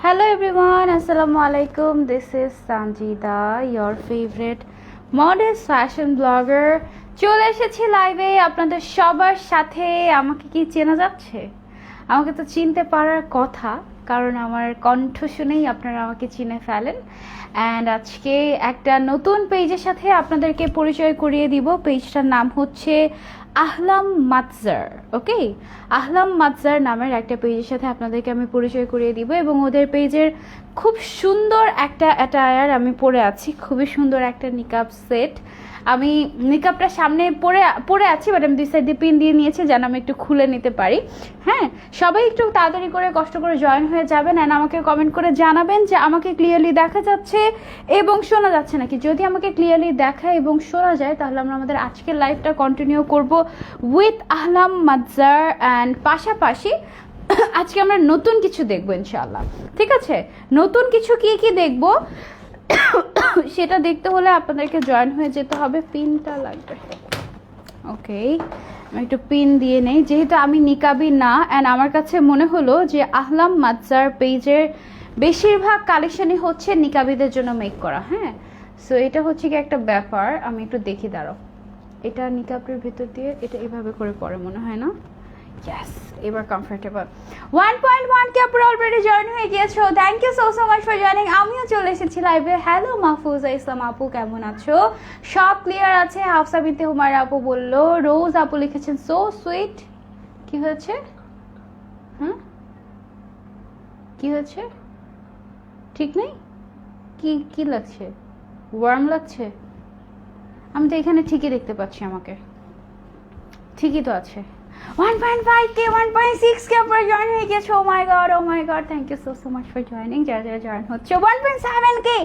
Hello everyone, Assalamu alaikum. This is Sanjida, your favorite modest fashion blogger. চলে এসেছি লাইভে আপনাদের সবার সাথে। আমাকে কি চেনা যাচ্ছে? আমাকে তো চিনতে পারার কথা, কারণ আমার কণ্ঠ শুনেই আপনারা আমাকে চিনে ফেলেন। অ্যান্ড আজকে একটা নতুন পেজের সাথে আপনাদেরকে পরিচয় করিয়ে দিব। পেজটার নাম হচ্ছে আহলাম মাতজার। ওকে, আহলাম মাতজার নামের একটা পেজের সাথে আপনাদেরকে আমি পরিচয় করিয়ে দিব, এবং ওদের পেজের খুব সুন্দর একটা অ্যাটায়ার আমি পরে আছি, খুবই সুন্দর একটা নিকাব সেট। আমি নিকাবটা সামনে পরে আছি, বাট আমি দুই সাইড দিয়ে পিন দিয়ে নিয়েছি যেন আমি একটু খুলে নিতে পারি। হ্যাঁ, সবাই একটু তাড়াতাড়ি করে কষ্ট করে জয়েন হয়ে যাবেন, অ্যান্ড আমাকে কমেন্ট করে জানাবেন যে আমাকে ক্লিয়ারলি দেখা যাচ্ছে এবং শোনা যাচ্ছে নাকি। যদি আমাকে ক্লিয়ারলি দেখা এবং শোনা যায় তাহলে আমরা আমাদের আজকের লাইভটা কন্টিনিউ করব উইথ আহলাম মাতজার। অ্যান্ড পাশাপাশি আজকে আমরা নতুন কিছু দেখবো ইনশাআল্লাহ। ঠিক আছে, নতুন কিছু কি দেখবো সেটা দেখতে হলে আপনাদেরকে জয়েন হয়ে যেতে হবে। পিনটা লাগবে। ওকে, আমি একটু পিন দিয়ে নেই, যেহেতু আমি নিকাবি না। অ্যান্ড আমার কাছে মনে হলো যে আহলাম মাতজার পেজের বেশিরভাগ কালেকশনই হচ্ছে নিকাবিদের জন্য মেক করা। হ্যাঁ, সো এটা হচ্ছে কি একটা ব্যাপার। আমি একটু দেখি, দাঁড়াও। এটা নিকাবের ভিতর দিয়ে এটা এভাবে করে পরে মনে হয় না? ইয়েস, এবার কমফোর্টেবল। 1.1 কে আপনারা অলরেডি জয়েন হয়ে গিয়েছো। Thank you so much for joining. আমিও চলে এসেছি লাইভে। হ্যালো মাহফুজা ইসলাম আপু, কেমন আছো? সব ক্লিয়ার আছে? হাফসা বিনতে হুমায়রা আপু বললো। রোজ আপু লিখেছেন সো সুইট। কি হয়েছে? হ্যাঁ, কি হয়েছে? ঠিক নেই? কি লাগছে? ওয়ার্ম লাগছে? আমি তো এখানে ঠিকই দেখতে পাচ্ছি, আমাকে ঠিকই তো আছে। 1.5 কে 1.6 কে আপনারা জয়েন হয়ে গেছে। Oh my god, thank you so much for joining. যারা জয়েন হচ্ছে 1.7 কে,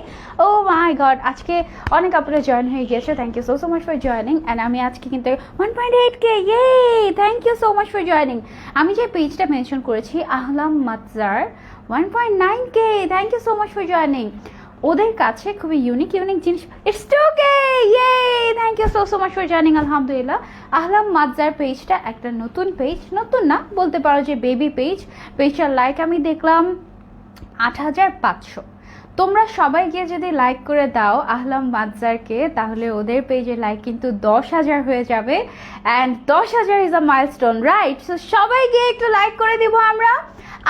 ও মাই গড, আজকে অনেক আপনারা জয়েন হয়ে গিয়েছে। Thank you so much for joining. And আমি আজকে কিন্তু 1.8 কে, ইয়ে, thank you so much for joining. আমি যে পেজটা মেনশন করেছি আহলাম মাতজার 1.9 K, thank you so much for joining. ওদের কাছে খুবই ইউনিক জিনিস। ইটস 2K, ইয়ে, thank you so much for joining. আলহামদুলিল্লাহ, আহলাম মাতজার পেজটা একটা নতুন পেজ, নতুন না বলতে পারো যে বেবি পেজটার লাইক আমি দেখলাম 8500। তোমরা সবাই গিয়ে যদি লাইক করে দাও আহলাম মাতজারকে, তাহলে ওদের পেজে লাইক কিন্তু 10,000 হয়ে যাবে। And 10,000 is a milestone, right? So সবাই গিয়ে একটু লাইক করে দিব আমরা।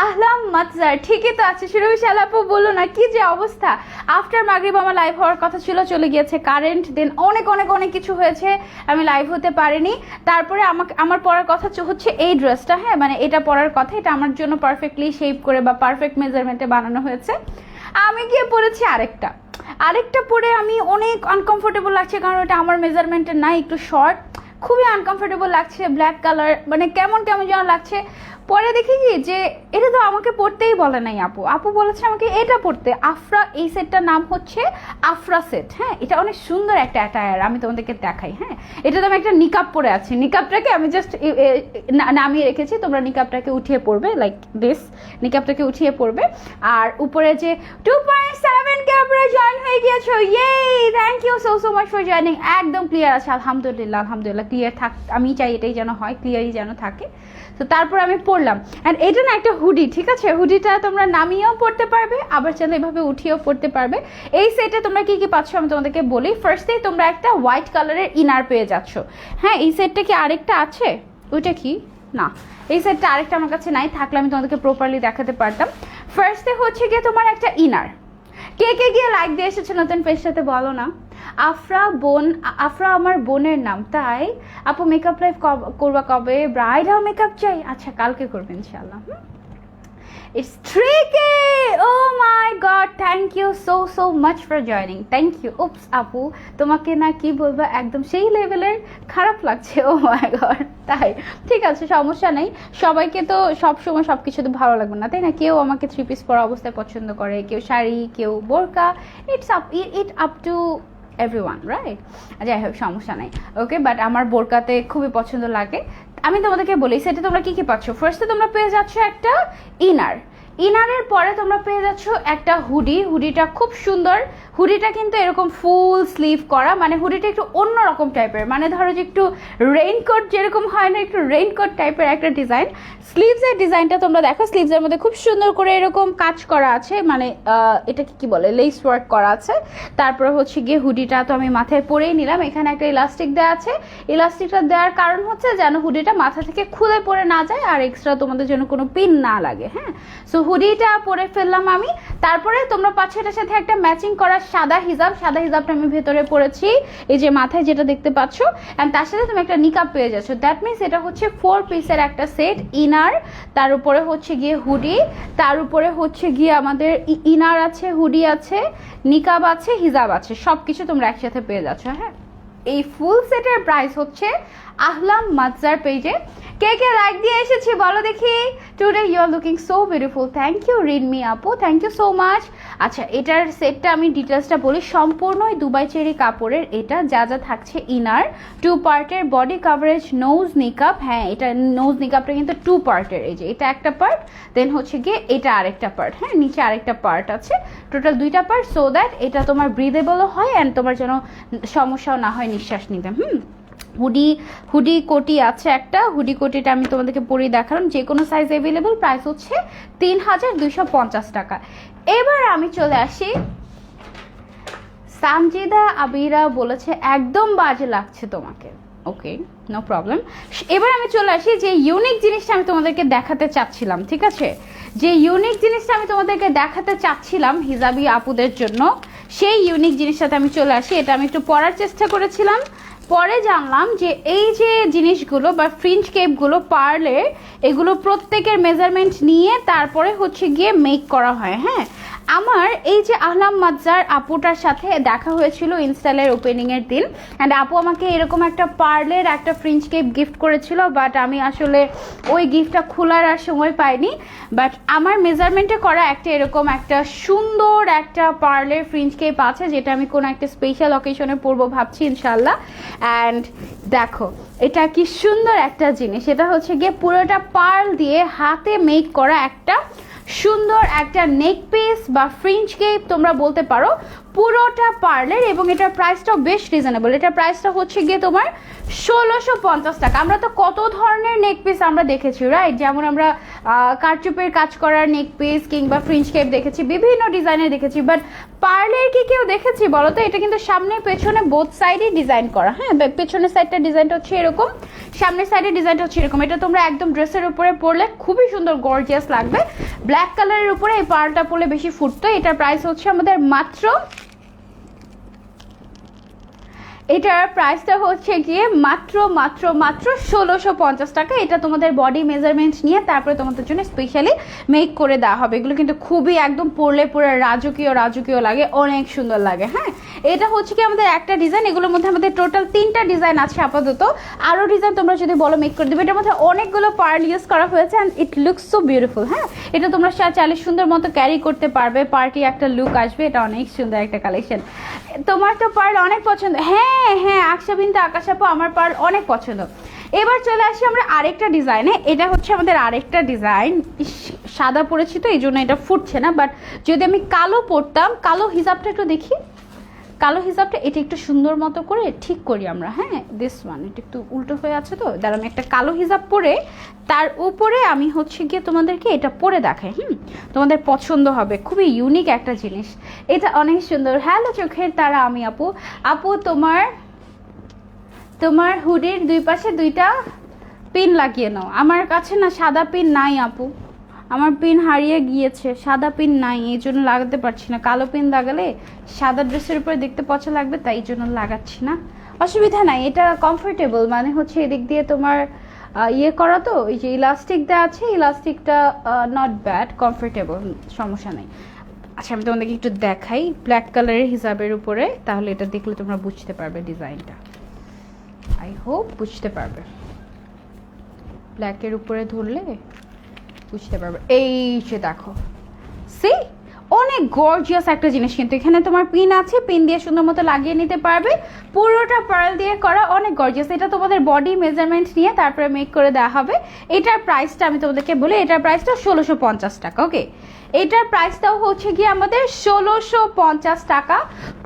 আহলাম মাতজার ঠিকই তো আছে। সুরভিশাল আপু বললো না, কি যে অবস্থা। আফটার মাগরিব আমার লাইভ হওয়ার কথা ছিল, চলে গিয়েছে কারেন্ট, দেন অনেক কিছু হয়েছে, আমি লাইভ হতে পারিনি। তারপরে আমার পরার কথা হচ্ছে এই ড্রেসটা। হ্যাঁ, মানে এটা পরার কথা, এটা আমার জন্য পারফেক্টলি শেপ করে বা পারফেক্ট মেজারমেন্টে বানানো হয়েছে। আমি গিয়ে পরেছি আরেকটা পরে আমি অনেক আনকমফোর্টেবল লাগছে, কারণ এটা আমার মেজারমেন্টের না, একটু শর্ট, খুবই আনকমফোর্টেবল লাগছে। ব্ল্যাক কালার, মানে কেমন যেন লাগছে। পরে দেখি কি যে এটা তো আমাকে পড়তেই বলে নাই আপু বলেছে আমাকে এটা পড়তে। আফরা, এই সেটটার নাম হচ্ছে আফরা সেট। হ্যাঁ, এটা অনেক সুন্দর একটা অ্যাটায়ার, আমি তোমাদেরকে দেখাই। হ্যাঁ, এটাতে আমি একটা নিকাব পরে আছি, নিকাবটাকে আমি জাস্ট নামিয়ে রেখেছি, তোমরা নিকাবটাকে উঠিয়ে পড়বে, লাইক দিস, নিকাবটাকে উঠিয়ে পড়বে। আর উপরে যে 2.7 কে আপনারা জয়েন হয়ে গিয়েছো, ইয়ে, thank you so much for joining. একদম ক্লিয়ার আছে, আলহামদুলিল্লাহ ক্লিয়ার থাক। আমি চাই এটাই যেন হয়, ক্লিয়ারই যেন থাকে। তো তারপর আমি পরলাম। অ্যান্ড এটা না একটা হুডি, ঠিক আছে? হুডিটা তোমরা নামিয়েও পড়তে পারবে, আবার চাইলে এভাবে উঠিয়েও পড়তে পারবে। এই সেটে তোমরা কি পাচ্ছ আমি তোমাদেরকে বলি। ফার্স্টেই তোমরা একটা হোয়াইট কালারের ইনার পেয়ে যাচ্ছ। হ্যাঁ, এই সেটটা কি আরেকটা আছে? ওইটা কি না, এই সেটটা আরেকটা আমার কাছে নাই, থাকলে আমি তোমাদেরকে প্রপারলি দেখাতে পারতাম। ফার্স্টে হচ্ছে গিয়ে তোমার একটা ইনার। কে গিয়ে লাইক দিয়ে এসেছে নতুন পেজটাতে বলো না। আফরা আমার বোনের নাম, তাই আপু মেকআপ লাইভ করবা কবে? ব্রাইডাল মেকআপ চাই? আচ্ছা, কালকে করবে ইনশাআল্লাহ। It's 3K! Oh my god, thank you so much for joining. Thank you. Oops আপু, তোমাকে না কি বলবো, একদম সেই লেভেলের খারাপ লাগছে। Oh my god, তাই? ঠিক আছে, সমস্যা নেই। সবাইকে তো সবসময় সবকিছু তো ভালো লাগবে না, তাই না? কেউ আমাকে 3 পিস পরা অবস্থায় পছন্দ করে, কেউ শাড়ি, কেউ বোরকা। It's up to everyone, right? যাই হোক, সমস্যা নাই। ওকে, বাট আমার বোরকাতে খুবই পছন্দ লাগে। আমি তোমাদেরকে বলি সেটা তোমরা কি পাচ্ছ। ফার্স্টে তোমরা পেয়ে যাচ্ছ একটা ইনার। ইনারের পরে তোমরা পেয়ে যাচ্ছ একটা হুডিটা খুব সুন্দর। হুডিটা কিন্তু এরকম ফুল স্লিভ করা, মানে হুডিটা একটু অন্যরকম টাইপের, মানে ধরো যে একটু রেইনকোট যেরকম হয় না, একটু রেইনকোট টাইপের একটা ডিজাইন। স্লিভসের ডিজাইনটা তোমরা দেখো, স্লিভসের মধ্যে খুব সুন্দর করে এরকম কাজ করা আছে, মানে এটাকে কি বলে, লেস ওয়ার্ক করা আছে। তারপরে হচ্ছে গিয়ে হুডিটা তো আমি মাথায় পরেই নিলাম, এখানে একটা ইলাস্টিক দেওয়া আছে। ইলাস্টিকটা দেওয়ার কারণ হচ্ছে যেন হুডিটা মাথা থেকে খুলে পড়ে না যায়, আর এক্সট্রা তোমাদের জন্য কোনো পিন না লাগে। হ্যাঁ, সো হুডিটা পরে ফেললাম আমি। তারপরে তোমরা পাচ্ছ এটার সাথে একটা ম্যাচিং করা সাদা হিজাবটা আমি ভেতরে পরেছি, এই যে মাথায় যেটা দেখতে পাচ্ছ। অ্যান্ড তার সাথে তুমি একটা নিকাব পেয়ে যাচ্ছ। দ্যাট মিনস এটা হচ্ছে 4 পিসের একটা সেট। ইনার, তার উপরে হচ্ছে গিয়ে হুডি, তার উপরে হচ্ছে গিয়ে আমাদের ইনার আছে, হুডি আছে, নিকাব আছে, হিজাব আছে, সব কিছু তোমরা একসাথে পেয়ে যাচ্ছ। হ্যাঁ, এই ফুল সেটের প্রাইস হচ্ছে আহলাম মাজ্জার পেজে। কে কে লাইক দিয়ে এসেছি বলো দেখি। Today you are looking so beautiful, thank you Rinmi আপু, থ্যাংক ইউ সো মাচ। আচ্ছা, এটার সেটটা আমি ডিটেলসটা বলি। সম্পূর্ণই দুবাই চেরি কাপড়ের এটা, যা যা থাকছে ইনার, 2 পার্টের বডি কাভারেজ, নোজ নিকাব। হ্যাঁ, এটা নোজ নিকাবটা কিন্তু 2 পার্টের, এই যে এটা একটা পার্ট, দেন হচ্ছে গিয়ে এটা আরেকটা পার্ট। হ্যাঁ, নিচে আরেকটা পার্ট আছে, টোটাল 2টা পার্ট, সো দ্যাট এটা তোমার ব্রিদেবলও হয় অ্যান্ড তোমার যেন সমস্যাও না হয় নিঃশ্বাস নিতে। হুডি কোটি আছে একটা, হুডি কোটিটা আমি তোমাদেরকে পরিয়ে দেখালাম, যে কোনো সাইজ অ্যাভেলেবল। প্রাইস হচ্ছে 3250 টাকা। এবার আমি চলে আসি, সানজিদা আবিরা বলেছে একদম বাজে লাগছে তোমাকে। ওকে, নো প্রবলেম। এবার আমি চলে আসি যে ইউনিক জিনিসটা আমি তোমাদেরকে দেখাতে চাচ্ছিলাম, ঠিক আছে, যে ইউনিক জিনিসটা আমি তোমাদেরকে দেখাতে চাচ্ছিলাম হিজাবি আপুদের জন্য, সেই ইউনিক জিনিসটাতে আমি চলে আসি। এটা আমি একটু পড়ার চেষ্টা করেছিলাম, পরে জানলাম যে এই যে জিনিসগুলো বা ফ্রিঞ্জ কেপগুলো পার্লের, এগুলো প্রত্যেকের মেজারমেন্ট নিয়ে তারপরে হচ্ছে গিয়ে মেক করা হয়। হ্যাঁ, আমার এই যে আহলাম মাজ্জার আপুটার সাথে দেখা হয়েছিল ইনস্টলের ওপেনিংয়ের দিন, অ্যান্ড আপু আমাকে এরকম একটা পার্লের একটা ফ্রিঞ্জ কেপ গিফট করেছিল, বাট আমি আসলে ওই গিফটটা খোলার আর সময় পাইনি। বাট আমার মেজারমেন্টে করা একটা এরকম একটা সুন্দর একটা পার্লের ফ্রিঞ্জ কেপ আছে, যেটা আমি কোনো একটা স্পেশাল অকেশনে পরবো ভাবছি ইনশাল্লাহ। অ্যান্ড দেখো এটা কি সুন্দর একটা জিনিস, এটা হচ্ছে গিয়ে পুরোটা পার্ল দিয়ে হাতে মেক করা একটা সুন্দর একটা নেক পিস বা ফ্রিঞ্জ কেপ তোমরা বলতে পারো, পুরোটা পার্লের। এবং এটার প্রাইসটাও বেশ রিজনেবল, এটার প্রাইসটা হচ্ছে গিয়ে তোমার 1650 টাকা। আমরা তো কত ধরনের নেক পিস আমরা দেখেছি, রাইট, যেমন আমরা কারচুপের কাজ করার নেক পিস কিংবা ফ্রিঞ্জ কেপ দেখেছি, বিভিন্ন ডিজাইনের দেখেছি, বাট পার্লের কি কেউ দেখেছি বলো তো? এটা কিন্তু সামনে পেছনে বোথ সাইডই ডিজাইন করা। হ্যাঁ, পেছনের সাইডটা ডিজাইনটা হচ্ছে এরকম, সামনের সাইডের ডিজাইনটা হচ্ছে এরকম। এটা তোমরা একদম ড্রেসের উপরে পরলে খুবই সুন্দর গর্জিয়াস লাগবে। ব্ল্যাক কালারের উপরে এই পার্লটা পরলে বেশি ফুটতো। এটার প্রাইস হচ্ছে আমাদের মাত্র, এটার প্রাইসটা হচ্ছে গিয়ে মাত্র 1650 টাকা। এটা তোমাদের বডি মেজারমেন্ট নিয়ে তারপরে তোমাদের জন্য স্পেশালি মেক করে দেওয়া হবে। এগুলো কিন্তু খুবই একদম পরলে পুরো রাজকীয় লাগে, অনেক সুন্দর লাগে। হ্যাঁ, এটা হচ্ছে কি আমাদের একটা ডিজাইন, এগুলোর মধ্যে আমাদের টোটাল 3টা ডিজাইন আছে আপাতত, আরও ডিজাইন তোমরা যদি বলো মেক করে দেবে। এটার মধ্যে অনেকগুলো পার্ল ইউজ করা হয়েছে and it looks so beautiful. হ্যাঁ, এটা তোমরা চাইলে সুন্দর মতো ক্যারি করতে পারবে, পার্টি একটা লুক আসবে। এটা অনেক সুন্দর একটা কালেকশন। তোমার তো পার্ল অনেক পছন্দ। হ্যাঁ, আকশা বিনতে আকাশ আপু, আমার পার্ল অনেক পছন্দ। এবার চলে আসি আমরা আরেকটা ডিজাইনে। এটা হচ্ছে আমাদের আরেকটা ডিজাইন, সাদা পরেছি তো এই জন্য এটা ফুটছে না, বাট যদি আমি কালো পরতাম, কালো হিজাবটা একটু দেখি, কালো হিজাবটা এটা একটু সুন্দর মতো করে ঠিক করি আমরা। হ্যাঁ, দিস ওয়ান এটা একটু উল্টো হয়ে আছে, তো দাঁড়া আমি একটা কালো হিজাব পরে তার উপরে আমি হচ্ছে গিয়ে তোমাদেরকে এটা পরে দেখাই। তোমাদের পছন্দ হবে, খুবই ইউনিক একটা জিনিস, এটা অনেক সুন্দর। হ্যালো চোখের তারা, আমি আপু তোমার হুডির 2 পাশে 2টা পিন লাগিয়ে নাও। আমার কাছে না সাদা পিন নাই আপু, আমার পিন হারিয়ে গিয়েছে, সাদা পিন নাই, এই জন্য লাগাতে পারছি না। কালো পিন লাগালে সাদা ড্রেসের উপরে দেখতে পছন্দ লাগবে, তাই এই জন্য লাগাচ্ছি না। অসুবিধা নাই, এটা কমফোর্টেবল, মানে হচ্ছে এদিক দিয়ে তোমার ইয়ে করা, তো এই যে ইলাস্টিক দেওয়া আছে, ইলাস্টিকটা নট ব্যাড, কমফোর্টেবল, সমস্যা নেই। আচ্ছা, আমি তোমাদেরকে একটু দেখাই ব্ল্যাক কালারের হিসাবের উপরে, তাহলে এটা দেখলে তোমরা বুঝতে পারবে ডিজাইনটা, আই হোপ বুঝতে পারবে। ব্ল্যাকের উপরে ধরলে বুঝতে পারবে। এই যে দেখো, সি অনেক অনেক গর্জিয়াস একটা জিনিস, কিন্তু এখানে তোমার পিন আছে, পিন দিয়ে সুন্দর মতো লাগিয়ে নিতে পারবে, পুরোটা পার্ল দিয়ে করা, অনেক গর্জিয়াস। এটা তোমাদের বডি মেজারমেন্ট নিয়ে তারপরে মেক করে দেওয়া হবে। এটার প্রাইসটা আমি তোমাদেরকে বলি, এটার প্রাইসটা 1650 টাকা। ওকে, এটার প্রাইসটাও হচ্ছে গিয়ে আমাদের 1650 টাকা,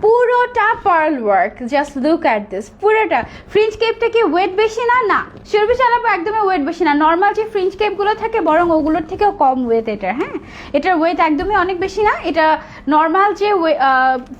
পুরোটা pearl work. Just look at this, পুরোটা। ফ্রিঞ্জ কেপটা কি ওয়েট বেশি না? না, সুরভি চালাবো একদমই ওয়েট বেশি না। নর্মাল যে ফ্রিঞ্জ কেপগুলো থাকে বরং ওগুলোর থেকেও কম ওয়েট এটার। হ্যাঁ, এটার ওয়েট একদমই অনেক বেশি না। এটা নর্মাল যে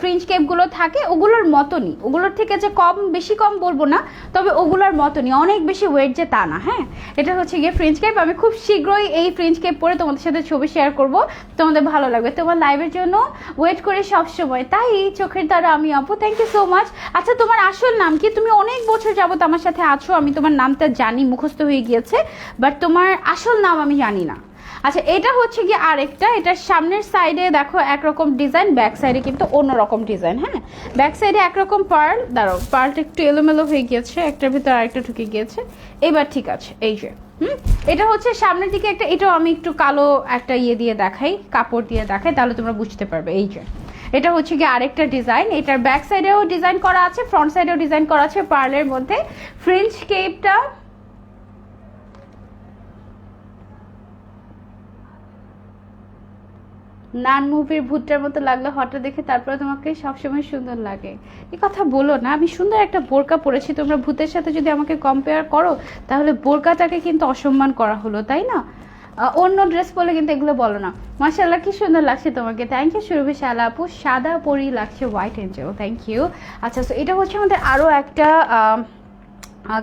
ফ্রিঞ্জ কেপগুলো থাকে ওগুলোর মতনই, ওগুলোর থেকে যে কম বেশি কম বলবো না, তবে ওগুলোর মতনই, অনেক বেশি ওয়েট যে তা না। হ্যাঁ, এটা হচ্ছে গিয়ে ফ্রিঞ্জ কেপ। আমি খুব শীঘ্রই এই ফ্রিঞ্জ কেপ পরে তোমাদের সাথে ছবি শেয়ার করবো, তোমাদের ভালো লাগবে। তোমার লাইভের জন্য ওয়েট করে সবসময়, তাই চোখের তারা আমি আপু, থ্যাংক ইউ সো মাচ। আচ্ছা, তোমার আসল নাম কি? তুমি অনেক বছর যাবত আমার সাথে আছো, আমি তোমার নামটা জানি, মুখস্থ হয়ে গিয়েছে, বাট তোমার আসল নাম আমি জানি না। আচ্ছা, এটা হচ্ছে কি আরেকটা, এটার সামনের সাইডে দেখো একরকম ডিজাইন, ব্যাক সাইডে কিন্তু অন্যরকম ডিজাইন। হ্যাঁ, ব্যাক সাইডে একরকম পার্ল, দাঁড়াও পার্লটা একটু এলোমেলো হয়ে গিয়েছে, একটার ভিতরে আরেকটা ঢুকে গিয়েছে, এবার ঠিক আছে। এই যে এটা হচ্ছে সামনের দিকে একটা, এটাও আমি একটু কালো একটা ইয়ে দিয়ে দেখাই, কাপড় দিয়ে দেখাই, তাহলে তোমরা বুঝতে পারবে। এই যে এটা হচ্ছে কি আরেকটা ডিজাইন, এটার ব্যাক সাইডেও ডিজাইন করা আছে, ফ্রন্ট সাইডেও ডিজাইন করা আছে পার্লের মধ্যে। ফ্রিঞ্জ কেপটা নান মুভির ভূতটার মতো লাগলো হঠাৎ দেখে, তারপরে তোমাকে সবসময় সুন্দর লাগে। এই কথা বলো না, আমি সুন্দর একটা বোরকা পরেছি, তোমরা ভূতের সাথে যদি আমাকে কম্পেয়ার করো তাহলে বোরকাটাকে কিন্তু অসম্মান করা হলো, তাই না? অন্য ড্রেস পরলে কিন্তু এগুলো বলো না। মাশাআল্লাহ, কি সুন্দর লাগছে তোমাকে, থ্যাংক ইউ সুরভি শালা আপু। সাদা পরি লাগছে, হোয়াইট এঞ্জেল, থ্যাংক ইউ। আচ্ছা, তো এটা হচ্ছে আমাদের আরও একটা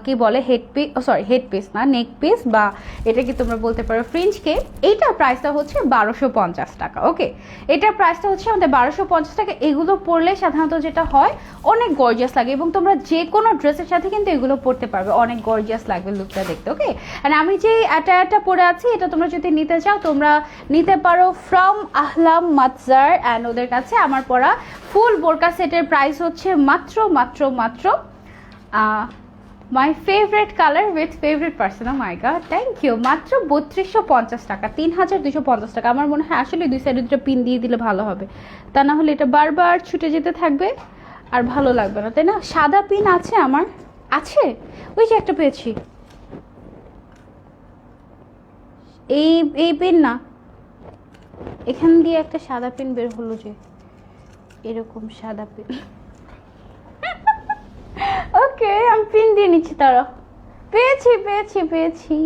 কি বলে head piece, sorry head piece না, নেক পিস, বা এটা কি তোমরা বলতে পারো ফ্রিঞ্জ কেপ। এইটার প্রাইসটা হচ্ছে 1250 টাকা। ওকে, এটার প্রাইসটা হচ্ছে আমাদের 1250 টাকা। এগুলো পরলে সাধারণত যেটা হয় অনেক গর্জিয়াস লাগে, এবং তোমরা যে কোনো ড্রেসের সাথে কিন্তু এগুলো পরতে পারবে, অনেক গর্জিয়াস লাগবে লুকটা দেখতে। ওকে, আর আমি যে অ্যাটায়ারটা পরে আছি এটা তোমরা যদি নিতে চাও তোমরা নিতে পারো ফ্রম আহলাম মাতজার, অ্যান্ড ওদের কাছে আমার পরা ফুল বোরকা সেটের প্রাইস হচ্ছে মাত্র মাত্র মাত্র my favourite colour with favourite person, oh my god, thank you, মাত্র 3250 টাকা, 3250 টাকা। আমার মনে হয় আসলে দুই সাইডে দুটো পিন দিয়ে দিলে ভালো হবে, তা না হলে এটা বারবার ছুটে যেতে থাকবে আর ভালো লাগবে না, তাই না? সাদা পিন আছে আমার, আছে, ওই যে একটা পেয়েছি, এই পিন না, এখান দিয়ে একটা সাদা পিন বের হলো, যে এরকম সাদা পিন। ওকে, আমি পিন দিয়ে নিচ্ছি, তারা পেয়েছি পেয়েছি পেয়েছি।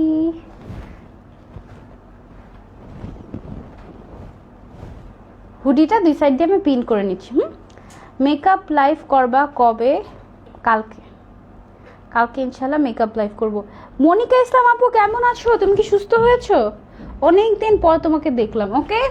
হুডিটা দুই সাইড দিয়ে আমি পিন করে নিচ্ছি। মেকআপ লাইভ করবা কবে? কালকে, কালকে ইনশাল্লাহ মেকআপ লাইভ করব। মনিকা ইসলাম আপু কেমন আছো? তুমি কি সুস্থ হয়েছো? অনেকদিন পর তোমাকে দেখলাম। ওকে,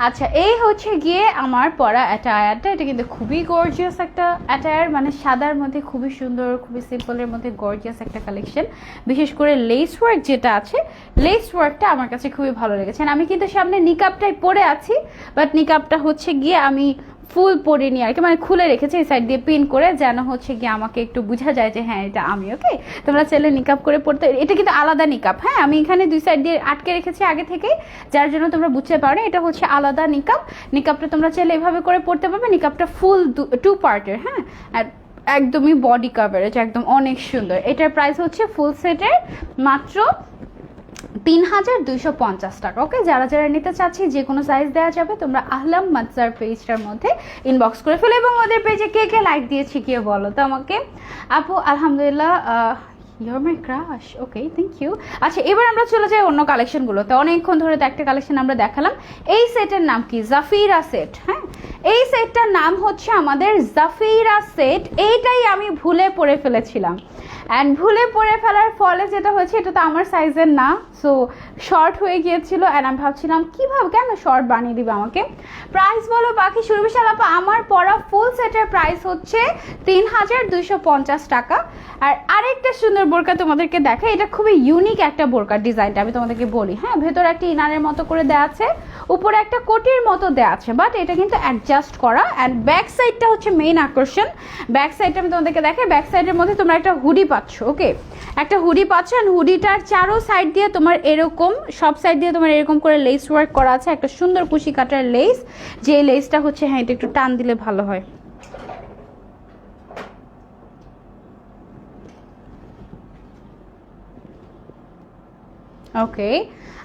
আচ্ছা, এই হচ্ছে গিয়ে আমার পরা অ্যাটায়ারটা। এটা কিন্তু খুবই গর্জিয়াস একটা অ্যাটায়ার, মানে সাদার মধ্যে খুবই সুন্দর, খুবই সিম্পলের মধ্যে গর্জিয়াস একটা কালেকশন। বিশেষ করে লেস ওয়ার্ক যেটা আছে, লেস ওয়ার্কটা আমার কাছে খুবই ভালো লেগেছে। আমি কিন্তু সামনে নিকাবটাই পরে আছি, বাট নিকাবটা হচ্ছে গিয়ে আমি ফুল পরিনি আর কি, মানে খুলে রেখেছি এই সাইড দিয়ে পিন করে, যেন হচ্ছে গিয়ে আমাকে একটু বোঝা যায় যে হ্যাঁ এটা আমি। ওকে, তোমরা চাইলে নিকাব করে পড়তে, এটা কিন্তু আলাদা নিকাব। হ্যাঁ, আমি এখানে দুই সাইড দিয়ে আটকে রেখেছি আগে থেকে, যার জন্য তোমরা বুঝতে পারো এটা হচ্ছে আলাদা নিকাব। নিকাবটা তোমরা চাইলে এভাবে করে পড়তে পারবে। নিকাবটা ফুল 2 পার্টের, হ্যাঁ, আর একদমই বডি কাভারেজ, একদম অনেক সুন্দর। এটার প্রাইস হচ্ছে ফুল সেটের মাত্র 3250 টাকা। ওকে, যারা যারা নিতে চাচ্ছি যে কোনো সাইজ দেওয়া যাবে, তোমরা আহলাম মাতজার পেজটার মধ্যে ইনবক্স করে ফেলো, এবং ওদের পেজে কে কে লাইক দিয়েছি কেউ বলো তো আমাকে। আপু আলহামদুলিল্লাহ, your my crush. Okay, thank you. আচ্ছা, এবার আমরা চলে যাই অন্য কালেকশনগুলোতে। অনেকক্ষণ ধরে তো একটা কালেকশন আমরা দেখালাম। এই সেটের নাম কি? জাফিরা সেট। হ্যাঁ, এই সেটটার নাম হচ্ছে আমাদের জাফিরা সেট। এইটাই আমি ভুলে পড়ে ফেলেছিলাম, অ্যান্ড ভুলে পরে ফেলার ফলে যেটা হয়েছে, এটা তো আমার সাইজের না, সো শর্ট হয়ে গিয়েছিল। অ্যান্ড আমি ভাবছিলাম কীভাবে, কেন শর্ট বানিয়ে দিবে আমাকে। প্রাইস বলো বাকি সুরভি শালাপা, আমার পরা ফুল সেটের প্রাইস হচ্ছে 3250 টাকা। আর আরেকটা সুন্দর বোরকা তোমাদেরকে দেখা, এটা খুবই ইউনিক একটা বোরকার ডিজাইনটা আমি তোমাদেরকে বলি। হ্যাঁ, ভেতরে একটা ইনারের মতো করে দেওয়া আছে, উপরে একটা কোটির মতো দেওয়া আছে, বাট এটা কিন্তু অ্যাডজাস্ট করা। অ্যান্ড ব্যাক সাইডটা হচ্ছে মেইন আকর্ষণ। ব্যাক সাইডটা আমি তোমাদেরকে দেখাই। ব্যাক সাইডের মধ্যে তোমরা একটা হুডি পাচ্ছ, ওকে, একটা হুডি পাচ্ছ। অ্যান্ড হুডিটার চারো সাইড দিয়ে তোমার এরকম, সব সাইড দিয়ে তোমার এরকম করে লেস ওয়ার্ক করা আছে, একটা সুন্দর কুশি কাটার লেস, যে লেসটা হচ্ছে হ্যাঁ এটা একটু টান দিলে ভালো হয়। ওকে,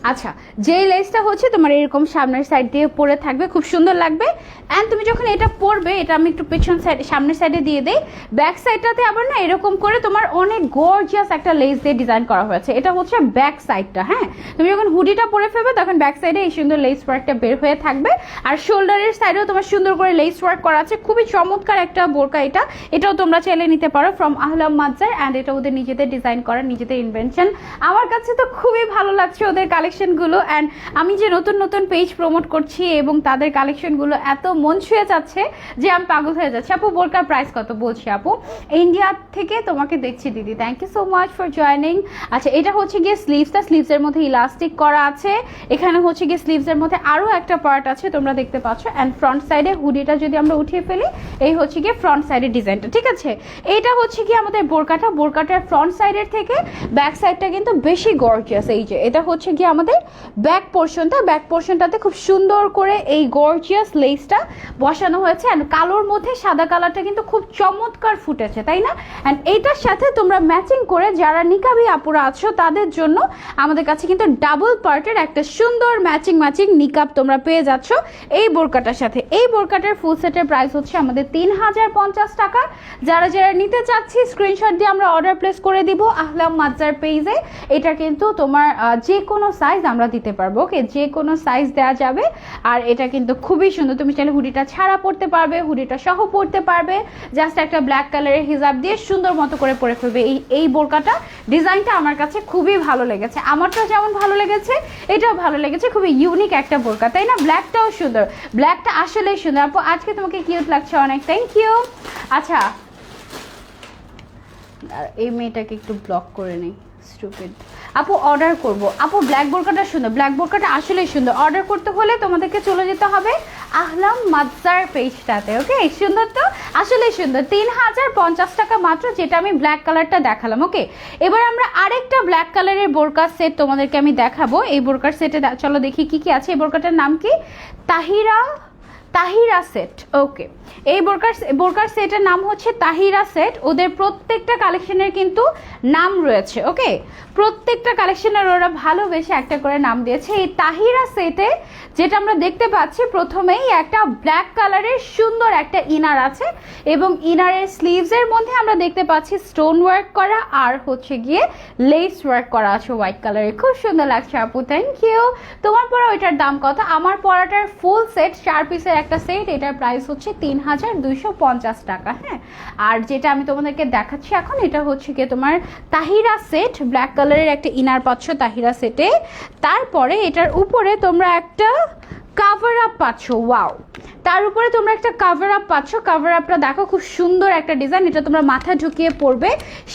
আচ্ছা, যে লেসটা হচ্ছে তোমার এরকম সামনের সাইড দিয়ে পরে থাকবে, খুব সুন্দর লাগবে। অ্যান্ড তুমি যখন এটা পরবে, এটা আমি একটু পেছন সাইড সামনের সাইডে দিয়ে দেই, ব্যাক সাইডটাতে আবার না এরকম করে তোমার অনেক গর্জিয়াস একটা লেস দিয়ে ডিজাইন করা হয়েছে। এটা হচ্ছে ব্যাক সাইডটা। হ্যাঁ, তুমি যখন হুডিটা পরে ফেলবে তখন ব্যাক সাইডে এই সুন্দর লেস ওয়ার্কটা বের হয়ে থাকবে। আর শোল্ডারের সাইডেও তোমার সুন্দর করে লেস ওয়ার্ক করা আছে, খুবই চমৎকার একটা বোরকা এটা। এটাও তোমরা চাইলে নিতে পারো ফ্রম আহলাম মাজ্জার। অ্যান্ড এটা ওদের নিজেদের ডিজাইন করা, নিজেদের ইনভেনশন। আমার কাছে তো খুবই ভালো লাগছে ওদের কালেকশনগুলো। অ্যান্ড আমি যে নতুন নতুন পেজ প্রমোট করছি এবং তাদের কালেকশনগুলো এত মন ছুঁয়ে যাচ্ছে যে আমি পাগল হয়ে যাচ্ছি। আপু বোরকার প্রাইস কত? বলছি আপু, ইন্ডিয়া থেকে তোমাকে দেখছি দিদি, thank you so much for joining. আচ্ছা, এটা হচ্ছে গিয়ে স্লিভসটা, স্লিভসের মধ্যে ইলাস্টিক করা আছে। এখানে হচ্ছে গিয়ে স্লিভসের মধ্যে আরও একটা পার্ট আছে, তোমরা দেখতে পাচ্ছ। অ্যান্ড ফ্রন্ট সাইডে হুডিটা যদি আমরা উঠিয়ে ফেলি, এই হচ্ছে গিয়ে ফ্রন্ট সাইডের ডিজাইনটা, ঠিক আছে। এইটা হচ্ছে গিয়ে আমাদের বোরকাটা। বোরকাটার ফ্রন্ট সাইডের থেকে ব্যাক সাইডটা কিন্তু বেশি গর্জিয়াস। এই যে এটা হচ্ছে গিয়ে আমাদের ব্যাক পোর্শনটা, ব্যাক পোর্শনটাতে খুব সুন্দর করে এই গর্জিয়াস লেসটা বসানো হয়েছে। অ্যান্ড কালোর মধ্যে সাদা কালারটা কিন্তু খুব চমৎকার ফুটেছে, তাই না? অ্যান্ড এইটার সাথে তোমরা ম্যাচিং করে যারা নিকাবি আপুরা আছো তাদের জন্য আমাদের কাছে কিন্তু ডাবল পার্টের একটা সুন্দর ম্যাচিং নিকাব তোমরা পেয়ে যাচ্ছ এই বোরকাটার সাথে। এই বোরকাটার ফুল সেটের প্রাইস হচ্ছে আমাদের 3050 টাকা। যারা যারা নিতে চাচ্ছি স্ক্রিনশট দিয়ে আমরা অর্ডার প্লেস করে দিব আহলাম মাজ্জার পেজে। এটা কিন্তু তোমার যে কোনো সাইজ আমরা দিতে পারবো, ওকে, যে কোনো সাইজ দেওয়া যাবে। আর এটা কিন্তু খুবই সুন্দর, তুমি চাইলে হুডিটা ছাড়া পড়তে পারবে, হুডিটা সহ পড়তে পারবে, জাস্ট একটা ব্ল্যাক কালারের হিজাব দিয়ে সুন্দর মতো করে পরে ফেলবে। এই বোরকাটা ডিজাইনটা আমার কাছে খুবই ভালো লেগেছে, আমারটাও যেমন ভালো লেগেছে, এটাও ভালো লেগেছে। খুবই ইউনিক একটা বোরকা, তাই না? ব্ল্যাকটাও সুন্দর, ব্ল্যাকটা আসলেই সুন্দর। আপু আজকে তোমাকে কিউট লাগছে অনেক, থ্যাংক ইউ। আচ্ছা, এই মেয়েটাকে একটু ব্লক করে নেই, স্টুপিড। আপু অর্ডার করব, আপু ব্ল্যাক বোরকাটা সুন্দর, ব্ল্যাক বোরকাটা আসলেই সুন্দর। অর্ডার করতে হলে তোমাদেরকে চলে যেতে হবে আহলাম মাজ্জার পেজটাতে, ওকে। সুন্দর তো, আসলেই সুন্দর। 3050 টাকা মাত্র, যেটা আমি ব্ল্যাক কালারটা দেখালাম, ওকে। এবার আমরা আরেকটা ব্ল্যাক কালারের বোরকার সেট তোমাদেরকে আমি দেখাবো। এই বোরকার সেটে চলো দেখি কি কি আছে। এই বোরকাটার নাম কি? তাহিরা সেট, ওকে। এই বোরকার সেটের নাম হচ্ছে তাহিরা সেট। ওদের প্রত্যেকটা কালেকশনের কিন্তু নাম রয়েছে, ওকে। প্রত্যেকটা কালেকশনের ওরা ভালোবেসে একটা করে নাম দিয়েছে। এই তাহিরা সেটে যেটা আমরা দেখতে পাচ্ছি, প্রথমেই একটা ব্ল্যাক কালারের সুন্দর একটা ইনার আছে এবং ইনারের স্লিভসের মধ্যে আমরা দেখতে পাচ্ছি স্টোন ওয়ার্ক করা আর হচ্ছে গিয়ে লেস ওয়ার্ক করা আছে হোয়াইট কালারের। খুব সুন্দর লাগছে আপু, থ্যাংক ইউ। তোমার পরা ওইটার দাম কত? আমার পরাটার ফুল সেট 4 পিসের একটা সেট, এটার প্রাইস হচ্ছে 3250 টাকা। হ্যাঁ, আর যেটা আমি তোমাদেরকে দেখাচ্ছি এখন, এটা হচ্ছে গিয়ে তোমার তাহিরা সেট, ব্ল্যাক কালারের একটা ইনার পাচ্ছ তাহিরা সেটে। তারপরে এটার উপরে তোমরা একটা কাভার আপ পাচ্ছ, ওয়াও। তার উপরে তোমরা একটা কাভার আপ পাচ্ছ। কাভার আপটা দেখো, খুব সুন্দর একটা ডিজাইন। এটা তোমরা মাথা ঢুকিয়ে পরবে।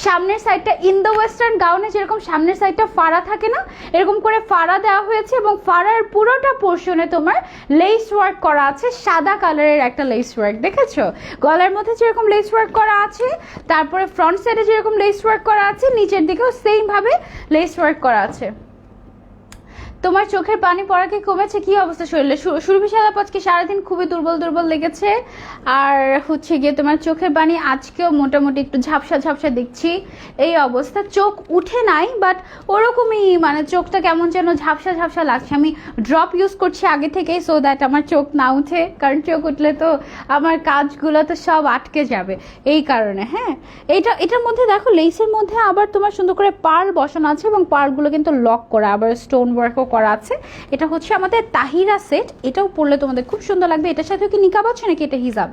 সামনের সাইডটা ইন্দো ওয়েস্টার্ন গাউনে যেরকম সামনের সাইডটা ফাড়া থাকে না, এরকম করে ফাড়া দেওয়া হয়েছে এবং ফাড়ার পুরোটা পোর্শনে তোমার লেস ওয়ার্ক করা আছে, সাদা কালারের একটা লেস ওয়ার্ক, দেখেছো? গলার মধ্যে যেরকম লেস ওয়ার্ক করা আছে, তারপরে ফ্রন্ট সাইডে যেরকম লেস ওয়ার্ক করা আছে, নিচের দিকেও সেম ভাবে লেস ওয়ার্ক করা আছে। তোমার চোখের পানি পড়া কি কমেছে? কি অবস্থা শরীরে? সুরভি সাদা আজকে সারাদিন খুবই দুর্বল লেগেছে। আর হচ্ছে গিয়ে তোমার চোখের পানি আজকেও মোটামুটি একটু ঝাপসা দেখছি, এই অবস্থা। চোখ উঠে নাই, বাট ওরকমই মানে চোখটা কেমন যেন ঝাপসা লাগছে। আমি ড্রপ ইউজ করছি আগে থেকেই, সো দ্যাট আমার চোখ না উঠে, কারণ চোখ উঠলে তো আমার কাজগুলো তো সব আটকে যাবে, এই কারণে। হ্যাঁ, এটার মধ্যে দেখো লেসের মধ্যে আবার তোমার সুন্দর করে পার্ল বসানো আছে এবং পার্লগুলো কিন্তু লক করা, আবার স্টোন ওয়ার্কও করা আছে। এটা হচ্ছে আমাদের তাহিরা সেট, এটাও পরলে তোমাদের খুব সুন্দর লাগবে। এটার সাথে কি নিকাব আছে নাকি এটা হিজাব?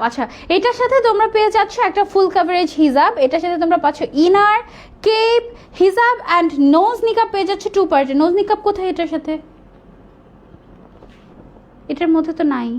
আচ্ছা, এটার সাথে তোমরা পেয়ে যাচ্ছ একটা ফুল কাভারেজ হিজাব। এটার সাথে তোমরা পাচ্ছ ইনার, কেপ, হিজাব অ্যান্ড নোজ নিকাব পেয়ে যাচ্ছ 2 পার্টে। নোজ নিকাব কোথায় এটার সাথে? এটার মধ্যে তো নাই।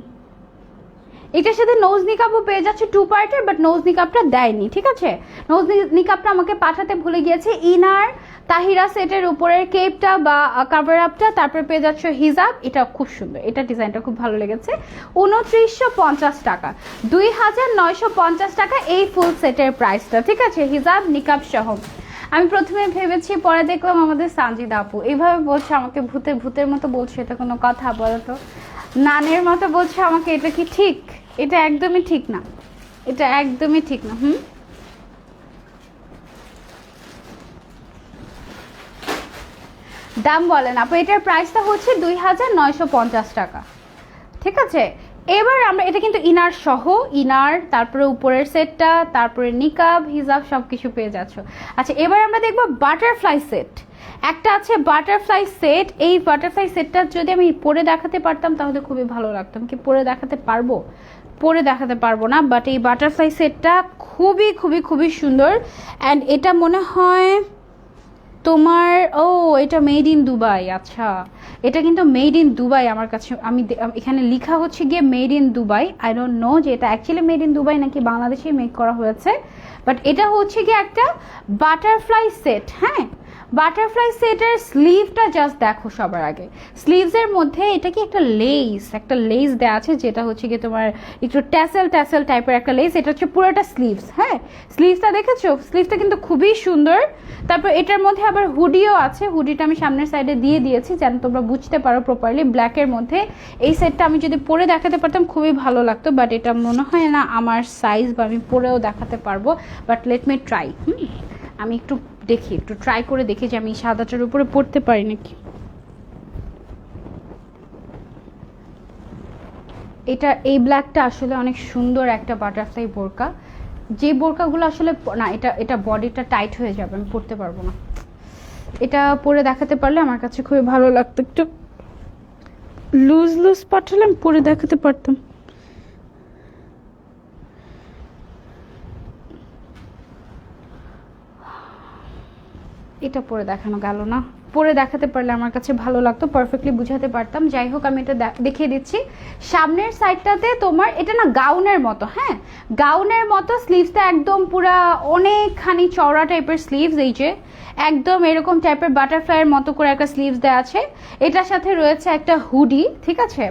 এটার সাথে নোজ নিকাপও পেয়ে যাচ্ছে 2 পার্টের, বাট নোজ নিকাপটা দেয়নি, ঠিক আছে। নোজ নিকাপটা আমাকে পাঠাতে ভুলে গিয়েছে। ইনার তাহিরা সেটের উপরের কেপটা বা কাভার আপটা, তারপরে পেয়ে যাচ্ছে হিজাব। এটা খুব সুন্দর, এটা ডিজাইনটা খুব ভালো লেগেছে। 2950 টাকা, 2950 টাকা এই ফুল সেটের প্রাইসটা, ঠিক আছে, হিজাব নিকাব সহ। আমি প্রথমে ভেবেছি, পরে দেখলাম আমাদের সানজিদা আপু এইভাবে বলছে আমাকে, ভূতের মতো বলছে। এটা কোনো কথা বলো তো? নানের মতো বলছে আমাকে, এটা কি ঠিক? এটা একদমই ঠিক না, এটা একদমই ঠিক না। দাম বলেন আপু। এটার প্রাইসটা হচ্ছে 2950 টাকা, ঠিক আছে। এবার আমরা, এটা কিন্তু ইনার সহ, ইনার তারপরে উপরের সেটটা, তারপরে নিকাব হিজাব সব কিছু পেয়ে যাচ্ছ। আচ্ছা, এবার আমরা দেখবো বাটারফ্লাই সেট। একটা আছে বাটারফ্লাই সেট। এই বাটারফ্লাই সেটটা যদি আমি পরে দেখাতে পারতাম তাহলে খুবই ভালো লাগতো। কি পরে দেখাতে পারবো? পরে দেখাতে পারবো না, বাট এই বাটারফ্লাই সেটটা খুবই খুবই খুবই সুন্দর। অ্যান্ড এটা মনে হয় তোমার, ও এটা মেড ইন দুবাই। আচ্ছা, এটা কিন্তু মেড ইন দুবাই আমার কাছে, আমি এখানে লেখা হচ্ছে গিয়ে made in Dubai. I don't know যে এটা অ্যাকচুয়ালি মেড ইন দুবাই নাকি বাংলাদেশেই মেক করা হয়েছে, বাট এটা হচ্ছে গিয়ে একটা বাটারফ্লাই সেট। হ্যাঁ, বাটারফ্লাই সেটের স্লিভটা জাস্ট দেখো সবার আগে। স্লিভসের মধ্যে এটা কি একটা লেস দেওয়া আছে, যেটা হচ্ছে গিয়ে তোমার একটু ট্যাসেল টাইপের একটা লেস। এটা হচ্ছে পুরোটা স্লিভস। হ্যাঁ, স্লিভসটা দেখেছো? স্লিভসটা কিন্তু খুবই সুন্দর। তারপর এটার মধ্যে আবার হুডিও আছে। হুডিটা আমি সামনের সাইডে দিয়ে দিয়েছি যেন তোমরা বুঝতে পারো প্রপারলি। ব্ল্যাকের মধ্যে এই সেটটা আমি যদি পরে দেখাতে পারতাম খুবই ভালো লাগতো, বাট এটা মনে হয় না আমার সাইজ, বা আমি পরেও দেখাতে পারবো। But let me try. আমি একটু দেখি, একটু ট্রাই করে দেখি যে আমি সাদাটার উপরে পড়তে পারি নাকি। এটা, এই ব্ল্যাকটা আসলে অনেক সুন্দর একটা বাটারফ্লাই বোরকা। যে বোরকাগুলো আসলে না, এটা বডিটা টাইট হয়ে যাবে, আমি পরতে পারবো না। এটা পরে দেখাতে পারলে আমার কাছে খুবই ভালো লাগতো। একটু লুজ পাঠালে আমি পরে দেখাতে পারতাম। এটা পরে দেখানো গেল না, পরে দেখাতে পারলে আমার কাছে ভালো লাগতো, পারফেক্টলি বুঝাতে পারতাম। যাই হোক, আমি এটা দেখিয়ে দিচ্ছি। সামনের সাইডটাতে তোমার এটা না গাউনের মতো, হ্যাঁ গাউনের মতো। স্লিভসটা একদম পুরা অনেকখানি চওড়া টাইপের স্লিভস, এই যে একদম এরকম টাইপের বাটারফ্লাইয়ের মতো করে একটা স্লিভস দেওয়া আছে। এটার সাথে রয়েছে একটা হুডি, ঠিক আছে।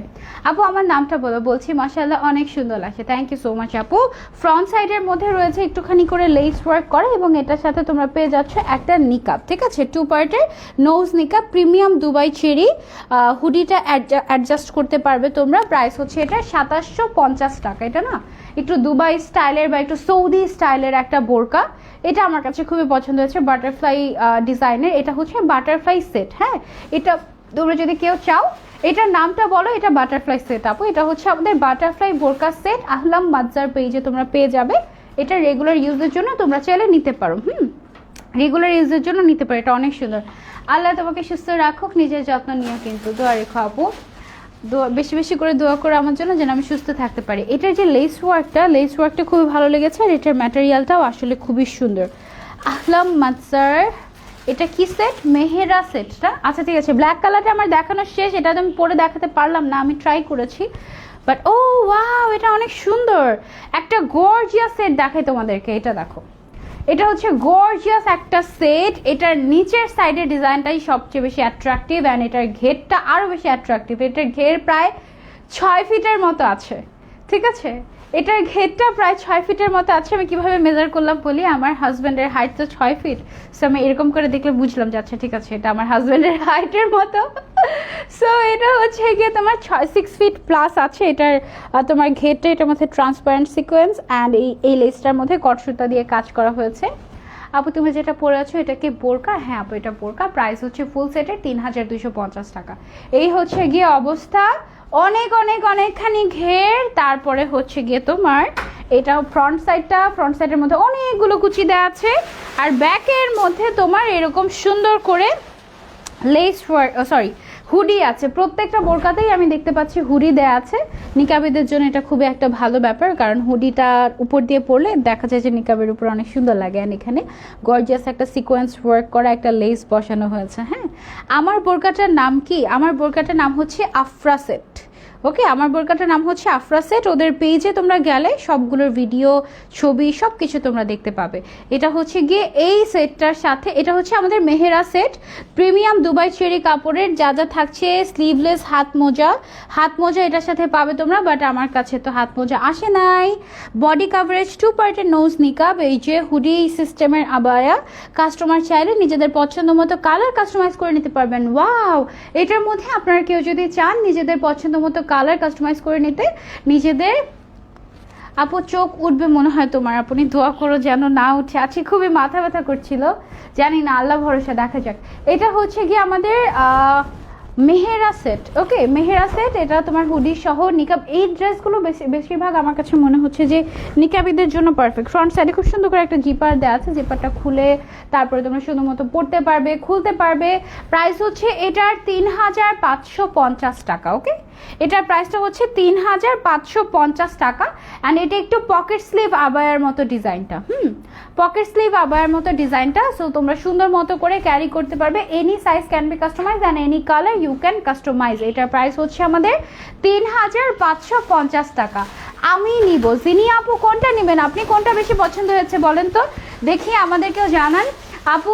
আপু আমার নামটা বলছি, মাশাআল্লাহ অনেক সুন্দর লাগছে, থ্যাংক ইউ সো মাচ আপু। ফ্রন্ট সাইডের মধ্যে রয়েছে একটুখানি করে লেস ওয়ার্ক করা, এবং এটার সাথে তোমরা পেয়ে যাচ্ছ একটা নিকাব, ঠিক আছে, 2 পার্টের নোজ নিকাব, প্রিমিয়াম দুবাই চেরি। হুডিটা অ্যাডজাস্ট করতে পারবে তোমরা। প্রাইস হচ্ছে এটা 2750 টাকা। এটা না একটু দুবাই স্টাইলের বা একটু সৌদি স্টাইলের একটা বোরকা। এটা আমার কাছে খুবই পছন্দ হয়েছে, বাটারফ্লাই ডিজাইনের। এটা হচ্ছে বাটারফ্লাই সেট। হ্যাঁ, এটা তোমরা যদি কেউ চাও, এটার নামটা বলো, এটা বাটারফ্লাই সেট আপু। এটা হচ্ছে আমাদের বাটারফ্লাই বোরকা সেট। আহলাম মাজ্জার পেজে তোমরা পেয়ে যাবে। এটা রেগুলার ইউজের জন্য তোমরা চাইলে নিতে পারো। রেগুলার ইউজের জন্য নিতে পারো। এটা অনেক সুন্দর। আল্লাহ তোমাকে সুস্থ রাখুক, নিজের যত্ন নিও কিন্তু। দোয়া রেখো আপু, বেশি বেশি করে দোয়া করো আমার জন্য, যেন আমি সুস্থ থাকতে পারি। এটার যে লেস ওয়ার্কটা খুবই ভালো লেগেছে, আর এটার ম্যাটেরিয়ালটাও আসলে খুবই সুন্দর। আহলাম মাজ্জার, এটা কি সেট? মেহেরা সেটটা। আচ্ছা ঠিক আছে, ব্ল্যাক কালারটা আমার দেখানো শেষ। এটা তো আমি পরে দেখাতে পারলাম না, আমি ট্রাই করেছি, বাট ও ওয়াও, এটা অনেক সুন্দর একটা গর্জিয়াস সেট দেখাই তোমাদেরকে। এটা দেখো, এটা হচ্ছে গর্জিয়াস একটা সেট। এটার নিচের সাইডের ডিজাইনটাই সবচেয়ে বেশি অ্যাট্রাকটিভ, অ্যান্ড এটার ঘেরটা আরও বেশি অ্যাট্রাকটিভ। এটার ঘের প্রায় 6 ফিটের মতো আছে, ঠিক আছে। এটার ঘেরটা প্রায় 6 ফিটের মতো আছে। আমি কিভাবে মেজার করলাম বলি, আমার হাজব্যান্ডের হাইট তো 6 ফিট, সো আমি এরকম করে দেখলে বুঝলাম যে আচ্ছা ঠিক আছে, এটা আমার হাজব্যান্ডের হাইটের মতো। সো এটা হচ্ছে গিয়ে তোমার 6 ফিট প্লাস আছে। এটার তোমার ঘেরটা, এটার মধ্যে ট্রান্সপারেন্ট সিকোয়েন্স, অ্যান্ড এই লেসটার মধ্যে কট সুতা দিয়ে কাজ করা হয়েছে। আপু তুমি যেটা পরে আছো এটা কি বোরকা? হ্যাঁ আপু, এটা বোরকা। প্রাইস হচ্ছে ফুল সেটের 3250 টাকা। এই হচ্ছে গিয়ে অবস্থা। অনেকখানি ঘের। তারপরে হচ্ছে গিয়ে তোমার এটাও ফ্রন্ট সাইডের মধ্যে অনেকগুলো কুচি দেওয়া আছে, আর ব্যাকের মধ্যে তোমার এরকম সুন্দর করে লেস হুডি আছে। প্রত্যেকটা বোরকাতেই আমি দেখতে পাচ্ছি হুডি দেয়া আছে। নিকাবিদের জন্য এটা খুবই একটা ভালো ব্যাপার, কারণ হুডিটার উপর দিয়ে পরলে দেখা যায় যে নিকাবের উপর অনেক সুন্দর লাগে। আর এখানে গর্জিয়াস একটা সিকোয়েন্স ওয়ার্ক করা একটা লেস বসানো হয়েছে। হ্যাঁ, আমার বোরকাটার নাম কি? আমার বোরকাটার নাম হচ্ছে আফরা সেট। ওকে, আমার বোরকাটার নাম হচ্ছে আফরা সেট। ওদের পেজে তোমরা গেলে সবগুলোর ভিডিও, ছবি সব কিছু তোমরা দেখতে পাবে। এটা হচ্ছে গিয়ে এই সেটটার সাথে, এটা হচ্ছে আমাদের মেহেরা সেট, প্রিমিয়াম দুবাই চেরি কাপড়ের। যা যা থাকছে স্লিভলেস হাত মোজা এটার সাথে পাবে তোমরা, বাট আমার কাছে তো হাত মোজা আসে নাই। বডি কাভারেজ 2 পার্টের নোজ নিকাব, এই যে হুডি সিস্টেমের আবায়া। কাস্টমার চাইলে নিজেদের পছন্দ মতো কালার কাস্টমাইজ করে নিতে পারবেন। ওয়াও, এটার মধ্যে আপনারা কেউ যদি চান নিজেদের পছন্দ মতো কালার কাস্টমাইজ করে নিতে, নিজেদের আপু চোখ উঠবে মনে হয় তোমার, আপনি দোয়া করো যেন না উঠে। আজকে খুবই মাথা ব্যথা করছিল, জানি না, আল্লাহ ভরসা, দেখা যাক। এটা হচ্ছে কি আমাদের মেহেরা সেট। ওকে, মেহেরা সেট, এটা তোমার হুডি সহ নিকাব। এই ড্রেসগুলো বেশিরভাগ আমার কাছে মনে হচ্ছে যে নিকাবিদের জন্য পারফেক্ট। ফ্রন্ট সাইডে খুব সুন্দর করে একটা জিপার দেওয়া আছে, জিপারটা খুলে তারপরে তোমরা সুন্দর মতো পরতে পারবে, খুলতে পারবে। প্রাইস হচ্ছে এটার 3550 টাকা। ওকে, এটার প্রাইসটা হচ্ছে 3550 টাকা। অ্যান্ড এটা একটু পকেট স্লিভ আবায়ার মতো ডিজাইনটা, পকেট স্লিভ আবায়ার মতো ডিজাইনটা। সো তোমরা সুন্দর মতো করে ক্যারি করতে পারবে। Any size can be customize and any colour you can customize. এটার প্রাইস হচ্ছে আমাদের 3550 টাকা। আমি নিব, যিনি আপু কোনটা নেবেন, আপনি কোনটা বেশি পছন্দ হয়েছে বলেন তো দেখি, আমাদেরকেও জানান। আপু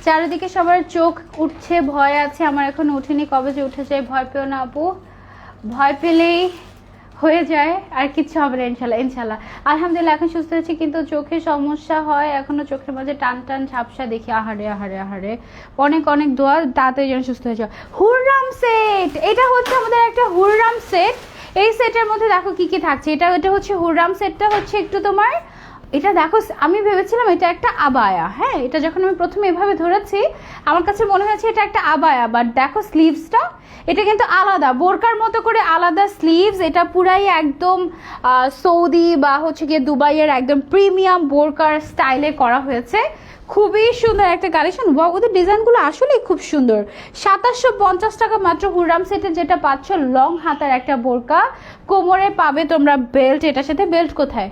চারিদিকে সবার চোখ উঠছে, ভয় আছে, আমার এখন উঠেনি, কবে যে উঠে যায়। ভয় পেও না আপু, ভয় পেলেই হয়ে যায়, আর কিচ্ছু হবে না ইনশাল্লাহ। ইনশাল্লাহ আলহামদুলিল্লাহ এখন সুস্থ হয়েছি, কিন্তু চোখের সমস্যা হয় এখনো, চোখের মাঝে টান টান ঝাপসা দেখি। আহারে আহারে আহারে, অনেক অনেক দোয়া, তাড়াতাড়ি যেন সুস্থ হয়ে যায়। হুররাম সেট, এটা হচ্ছে আমাদের একটা হুররাম সেট। এই সেটের মধ্যে দেখো কি কি থাকছে। এটা হচ্ছে হুররাম সেটটা, হচ্ছে একটু তোমার, এটা দেখো আমি ভেবেছিলাম এটা একটা আবায়া। হ্যাঁ, এটা যখন আমি প্রথমে এভাবে ধরেছি আমার কাছে মনে হয়েছে এটা একটা আবায়া, বাট দেখো স্লিভসটা, এটা কিন্তু আলাদা, বোরকার মতো করে আলাদা স্লিভস। এটা পুরাই একদম সৌদি বা হচ্ছে গিয়ে দুবাইয়ের একদম প্রিমিয়াম বোরকার স্টাইলে করা হয়েছে। খুবই সুন্দর একটা কালেকশন। ওদের ডিজাইনগুলো আসলে খুব সুন্দর। 2750 টাকা মাত্র হুররাম সেটের যেটা পাচ্ছ, লং হাতার একটা বোরকা, কোমরে পাবে তোমরা বেল্ট। এটার সাথে বেল্ট কোথায়,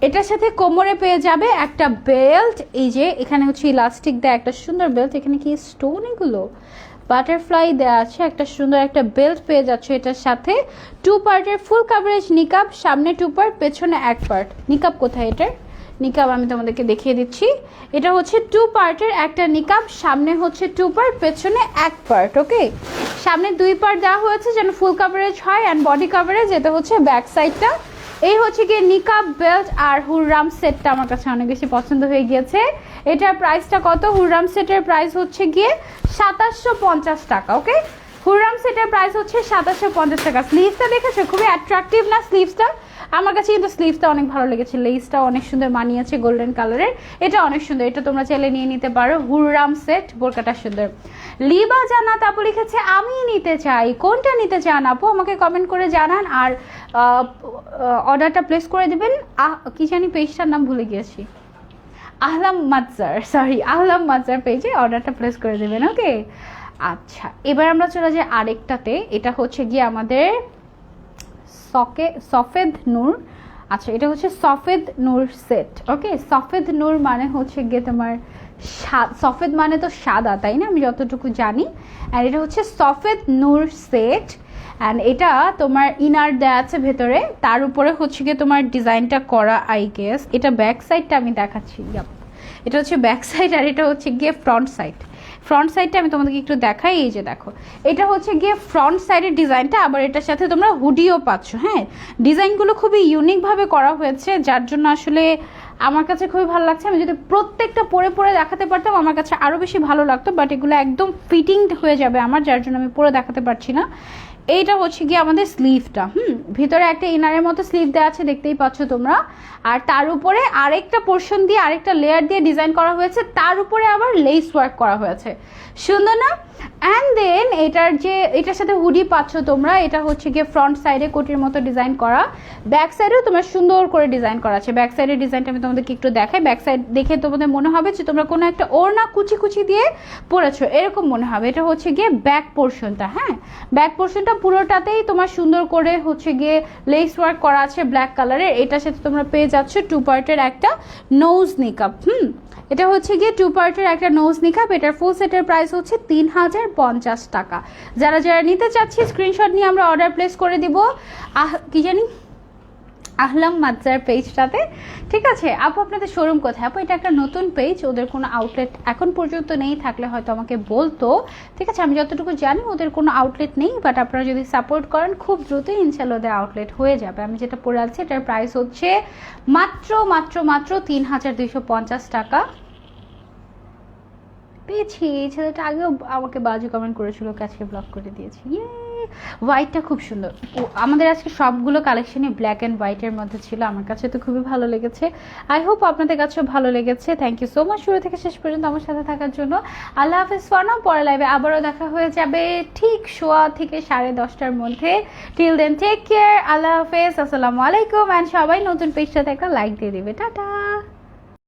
এটার সাথে কোমরে পেয়ে যাবে একটা বেল্ট। এই যে এখানে হচ্ছে ইলাস্টিক দেয়া একটা সুন্দর বেল্ট, এখানে কি স্টোন, এগুলো বাটারফ্লাই দেওয়া আছে, একটা সুন্দর একটা বেল্ট পেয়ে যাচ্ছে এটার সাথে। 2 পার্টের ফুল কাভারেজ নিকাব, সামনে 2 পার্ট, পেছনে 1 পার্ট। নিকাব কোথায় এটার, নিকাব আমি তোমাদেরকে দেখিয়ে দিচ্ছি। এটা হচ্ছে 2 পার্টের একটা নিকাব, সামনে হচ্ছে 2 পার্ট, পেছনে 1 পার্ট। ওকে, সামনে 2 পার্ট দেওয়া হয়েছে যেন ফুল কাভারেজ হয়, অ্যান্ড বডি কাভারেজ। এটা হচ্ছে ব্যাক সাইডটা। এই হচ্ছে গিয়ে নিকাব, বেল্ট আর হুররাম সেটটা আমার কাছে অনেক বেশি পছন্দ হয়ে গিয়েছে। এটার প্রাইসটা কত, হুররাম সেটের প্রাইস হচ্ছে গিয়ে 2750 টাকা। ওকে, হুররাম সেটের প্রাইস হচ্ছে 2750 টাকা। স্লিভসটা দেখেছো, খুবই অ্যাট্রাকটিভ না স্লিভসটা? আমার কাছে কিন্তু স্লিভসটা অনেক ভালো লেগেছে, লেসটা অনেক সুন্দর মানিয়েছে গোল্ডেন কালারের, এটা অনেক সুন্দর। এটা তোমরা চাইলে নিয়ে নিতে পারো। হুররাম সেট, বোরকাটা সুন্দর। লিবা জান্নাত আপু লিখেছে আমি নিতে চাই, কোনটা নিতে চান আপু আমাকে কমেন্ট করে জানান, আর অর্ডারটা প্লেস করে দিবেন। কি জানি পেজটার নাম ভুলে গিয়েছি, আহলাম মাজার, সরি আহলাম মাজার পেজে অর্ডারটা প্লেস করে দেবেন। ওকে, আচ্ছা এবার আমরা চলে যাই আরেকটাতে। এটা হচ্ছে গিয়ে আমাদের সফেদ নূর। আচ্ছা, এটা হচ্ছে সফেদ নূর সেট। ওকে, সফেদ নূর মানে হচ্ছে গিয়ে তোমার সফেদ মানে তো সাদা, তাই না, আমি যতটুকু জানি। অ্যান্ড এটা হচ্ছে সফেদ নূর সেট, অ্যান্ড এটা তোমার ইনার দেওয়া আছে ভেতরে, তার উপরে হচ্ছে গিয়ে তোমার ডিজাইনটা করা, আই গেস। এটা ব্যাক সাইডটা আমি দেখাচ্ছি, এটা হচ্ছে ব্যাক সাইড, আর এটা হচ্ছে গিয়ে ফ্রন্ট সাইড। ফ্রন্ট সাইডটা আমি তোমাদেরকে একটু দেখাই, এই যে দেখো, এটা হচ্ছে গিয়ে ফ্রন্ট সাইডের ডিজাইনটা, আবার এটার সাথে তোমরা হুডিও পাচ্ছ। হ্যাঁ, ডিজাইনগুলো খুবই ইউনিকভাবে করা হয়েছে, যার জন্য আসলে আমার কাছে খুবই ভালো লাগছে। আমি যদি প্রত্যেকটা পরে পরে দেখাতে পারতাম আমার কাছে আরও বেশি ভালো লাগতো, বাট এগুলো একদম ফিটিং হয়ে যাবে আমার, যার জন্য আমি পরে দেখাতে পারছি না। এইটা হচ্ছে গিয়ে আমাদের স্লিভটা, ভিতরে একটা ইনারের মতো স্লিভ দেওয়া আছে, দেখতেই পাচ্ছ তোমরা। আর তার উপরে আরেকটা পোর্শন দিয়ে, আরেকটা লেয়ার দিয়ে ডিজাইন করা হয়েছে, তার উপরে আবার লেস ওয়ার্ক করা হয়েছে, সুন্দর না? অ্যান্ড দেন এটার সাথে হুডি পাচ্ছ তোমরা। এটা হচ্ছে গিয়ে ফ্রন্ট সাইডে কোটির মতো ডিজাইন করা, ব্যাক সাইডেও তোমার সুন্দর করে ডিজাইন করা আছে। ব্যাক সাইডের ডিজাইনটা আমি তোমাদেরকে একটু দেখাই। ব্যাক সাইড দেখে তোমাদের মনে হবে যে তোমরা কোনো একটা ওড়না কুচি কুচি দিয়ে পরেছো, এরকম মনে হবে। এটা হচ্ছে গিয়ে ব্যাক পোর্শনটা। হ্যাঁ, ব্যাক পোর্শনটা এটা পুরোটাতেই তোমার সুন্দর করে হচ্ছে গিয়ে লেস ওয়ার্ক করা আছে ব্ল্যাক কালারের। এটার সাথে তোমরা পেয়ে যাচ্ছ 2 পার্টের একটা নোজ নিকাপ। এটা হচ্ছে গিয়ে 2 পার্টের একটা নোজ নিকাপ। এটার ফুল সেটের প্রাইস হচ্ছে 3050 টাকা। যারা যারা নিতে চাচ্ছি স্ক্রিনশট নিয়ে আমরা অর্ডার প্লেস করে দিব কি জানি আহলাম মাজ্জার পেজটাতে। ঠিক আছে আপু, আপনাদের শোরুম কোথায়? আপু এটা একটা নতুন পেজ, ওদের কোনো আউটলেট এখন পর্যন্ত নেই, থাকলে হয়তো আমাকে বলতো। ঠিক আছে, আমি যতটুকু জানি ওদের কোনো আউটলেট নেই, বাট আপনারা যদি সাপোর্ট করেন খুব দ্রুতই ইনশাল্লাহ ওদের আউটলেট হয়ে যাবে। আমি যেটা পরে আছি এটার প্রাইস হচ্ছে মাত্র মাত্র মাত্র 3250 টাকা। পেয়েছি, এই ছেলেটা আগেও আমাকে বাজে কমেন্ট করেছিল, আজকে ব্লক করে দিয়েছি। হোয়াইটটা খুব সুন্দর। আমাদের আজকে সবগুলো কালেকশনই ব্ল্যাক অ্যান্ড হোয়াইটের মধ্যে ছিল, আমার কাছে তো খুবই ভালো লেগেছে। আই হোপ আপনাদের কাছেও ভালো লেগেছে। থ্যাংক ইউ সো মাচ শুরু থেকে শেষ পর্যন্ত আমার সাথে থাকার জন্য। আল্লাহ হাফিজ ফর নাও। পরে লাইভে আবারও দেখা হয়ে যাবে ঠিক 10:15 থেকে 10:30টার মধ্যে। টিল দেন টেক কেয়ার, আল্লাহ হাফেজ, আসসালামু আলাইকুম। অ্যান্ড সবাই নতুন পেজটাতে একটা লাইক দিয়ে দিবে। টাটা।